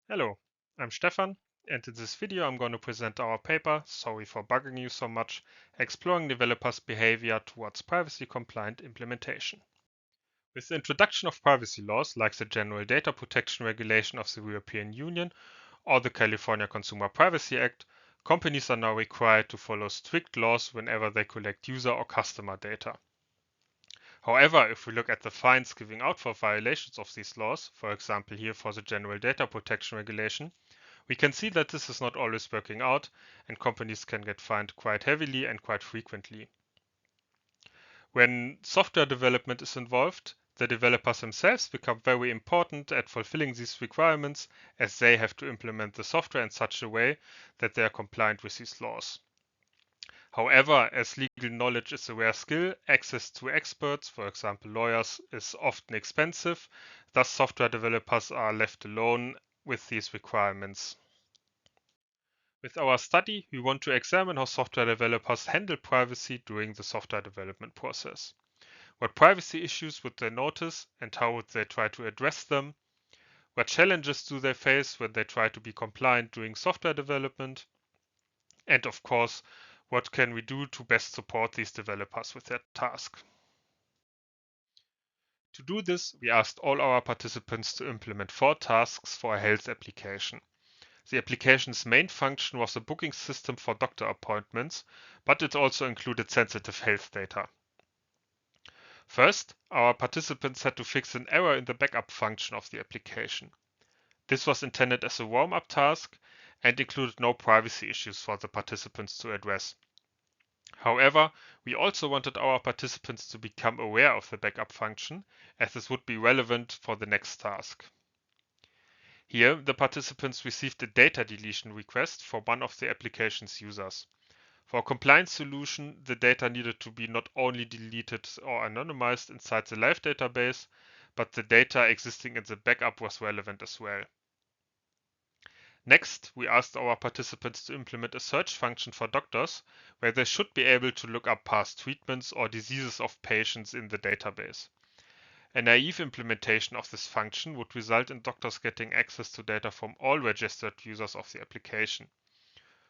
Hello, I'm Stefan, and in this video I'm going to present our paper, sorry for bugging you so much, exploring developers' behavior towards privacy-compliant implementation. With the introduction of privacy laws like the General Data Protection Regulation of the European Union or the California Consumer Privacy Act, companies are now required to follow strict laws whenever they collect user or customer data. However, if we look at the fines given out for violations of these laws, for example here for the General Data Protection Regulation, we can see that this is not always working out, and companies can get fined quite heavily and quite frequently. When software development is involved, the developers themselves become very important at fulfilling these requirements, as they have to implement the software in such a way that they are compliant with these laws. However, as legal knowledge is a rare skill, access to experts, for example lawyers, is often expensive. Thus, software developers are left alone with these requirements. With our study, we want to examine how software developers handle privacy during the software development process. What privacy issues would they notice and how would they try to address them? What challenges do they face when they try to be compliant during software development? And of course, what can we do to best support these developers with their task? To do this, we asked all our participants to implement 4 tasks for a health application. The application's main function was a booking system for doctor appointments, but it also included sensitive health data. First, our participants had to fix an error in the backup function of the application. This was intended as a warm-up task and included no privacy issues for the participants to address. However, we also wanted our participants to become aware of the backup function, as this would be relevant for the next task. Here, the participants received a data deletion request for one of the application's users. For a compliance solution, the data needed to be not only deleted or anonymized inside the live database, but the data existing in the backup was relevant as well. Next, we asked our participants to implement a search function for doctors, where they should be able to look up past treatments or diseases of patients in the database. A naive implementation of this function would result in doctors getting access to data from all registered users of the application.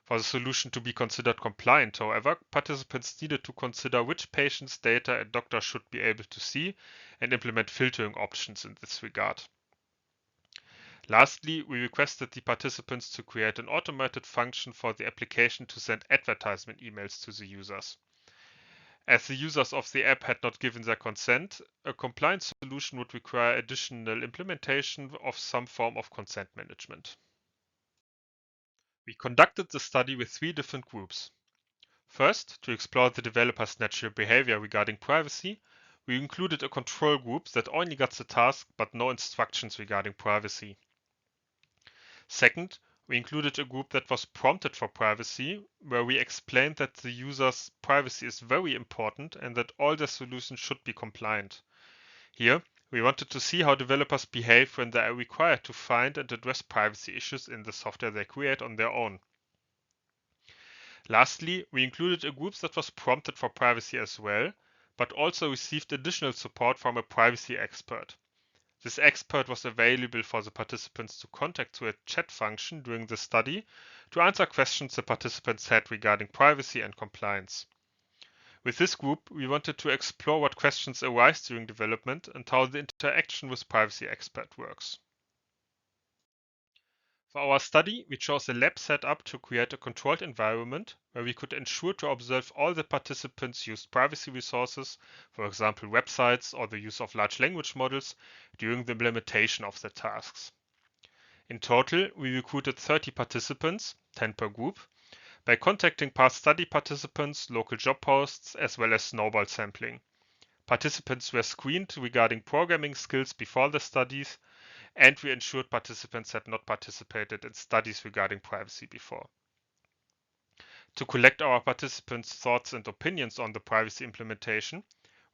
For the solution to be considered compliant, however, participants needed to consider which patient's data a doctor should be able to see and implement filtering options in this regard. Lastly, we requested the participants to create an automated function for the application to send advertisement emails to the users. As the users of the app had not given their consent, a compliance solution would require additional implementation of some form of consent management. We conducted the study with 3 different groups. First, to explore the developer's natural behavior regarding privacy, we included a control group that only got the task but no instructions regarding privacy. Second, we included a group that was prompted for privacy, where we explained that the user's privacy is very important and that all their solutions should be compliant. Here, we wanted to see how developers behave when they are required to find and address privacy issues in the software they create on their own. Lastly, we included a group that was prompted for privacy as well, but also received additional support from a privacy expert. This expert was available for the participants to contact through a chat function during the study to answer questions the participants had regarding privacy and compliance. With this group, we wanted to explore what questions arise during development and how the interaction with privacy expert works. For our study, we chose a lab setup to create a controlled environment where we could ensure to observe all the participants used privacy resources, for example websites or the use of large language models, during the implementation of the tasks. In total, we recruited 30 participants, 10 per group, by contacting past study participants, local job posts, as well as snowball sampling. Participants were screened regarding programming skills before the studies, and we ensured participants had not participated in studies regarding privacy before. To collect our participants' thoughts and opinions on the privacy implementation,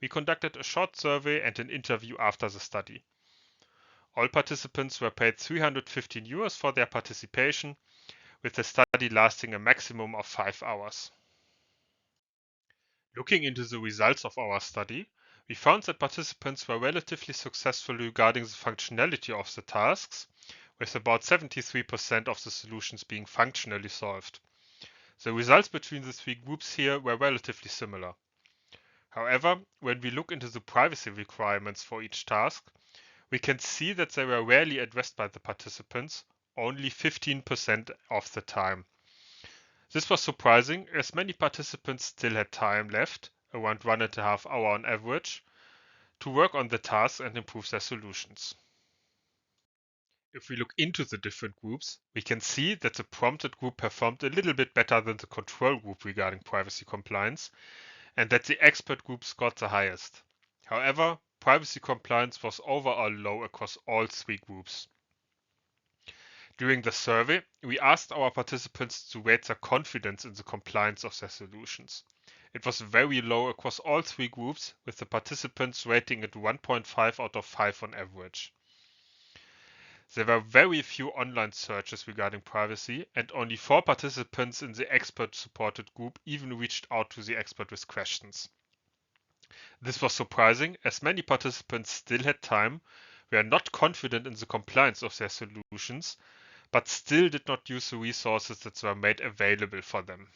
we conducted a short survey and an interview after the study. All participants were paid €315 for their participation, with the study lasting a maximum of 5 hours. Looking into the results of our study, we found that participants were relatively successful regarding the functionality of the tasks, with about 73% of the solutions being functionally solved. The results between the three groups here were relatively similar. However, when we look into the privacy requirements for each task, we can see that they were rarely addressed by the participants, only 15% of the time. This was surprising, as many participants still had time left, around 1.5 hours on average, to work on the tasks and improve their solutions. If we look into the different groups, we can see that the prompted group performed a little bit better than the control group regarding privacy compliance, and that the expert group scored the highest. However, privacy compliance was overall low across all three groups. During the survey, we asked our participants to rate their confidence in the compliance of their solutions. It was very low across all three groups, with the participants rating it 1.5 out of 5 on average. There were very few online searches regarding privacy, and only 4 participants in the expert-supported group even reached out to the expert with questions. This was surprising, as many participants still had time, were not confident in the compliance of their solutions, but still did not use the resources that were made available for them.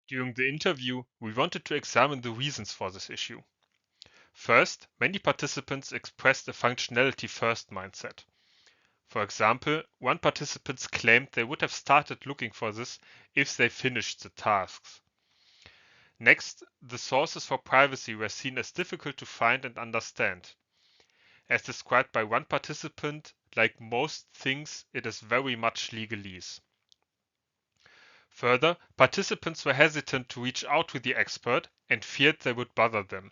During the interview, we wanted to examine the reasons for this issue. First, many participants expressed a functionality-first mindset. For example, one participant claimed they would have started looking for this if they finished the tasks. Next, the sources for privacy were seen as difficult to find and understand. As described by one participant, like most things, it is very much legalese. Further, participants were hesitant to reach out to the expert and feared they would bother them.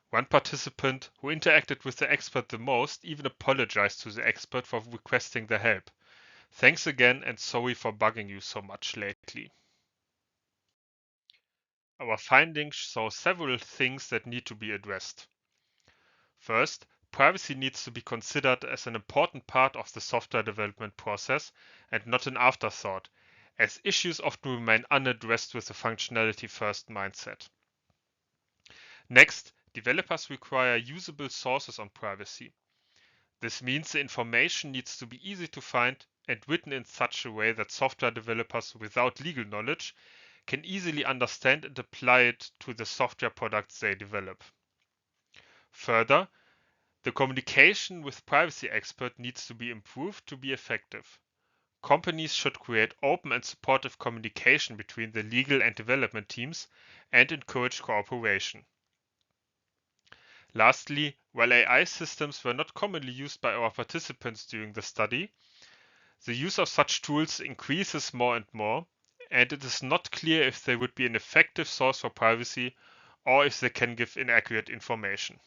One participant, who interacted with the expert the most, even apologized to the expert for requesting their help. Thanks again, and sorry for bugging you so much lately. Our findings show several things that need to be addressed. First, privacy needs to be considered as an important part of the software development process and not an afterthought, as issues often remain unaddressed with a functionality-first mindset. Next, developers require usable sources on privacy. This means the information needs to be easy to find and written in such a way that software developers without legal knowledge can easily understand and apply it to the software products they develop. Further, the communication with privacy experts needs to be improved to be effective. Companies should create open and supportive communication between the legal and development teams and encourage cooperation. Lastly, while AI systems were not commonly used by our participants during the study, the use of such tools increases more and more, and it is not clear if they would be an effective source for privacy or if they can give inaccurate information.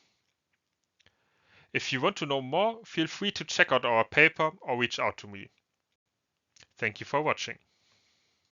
If you want to know more, feel free to check out our paper or reach out to me. Thank you for watching.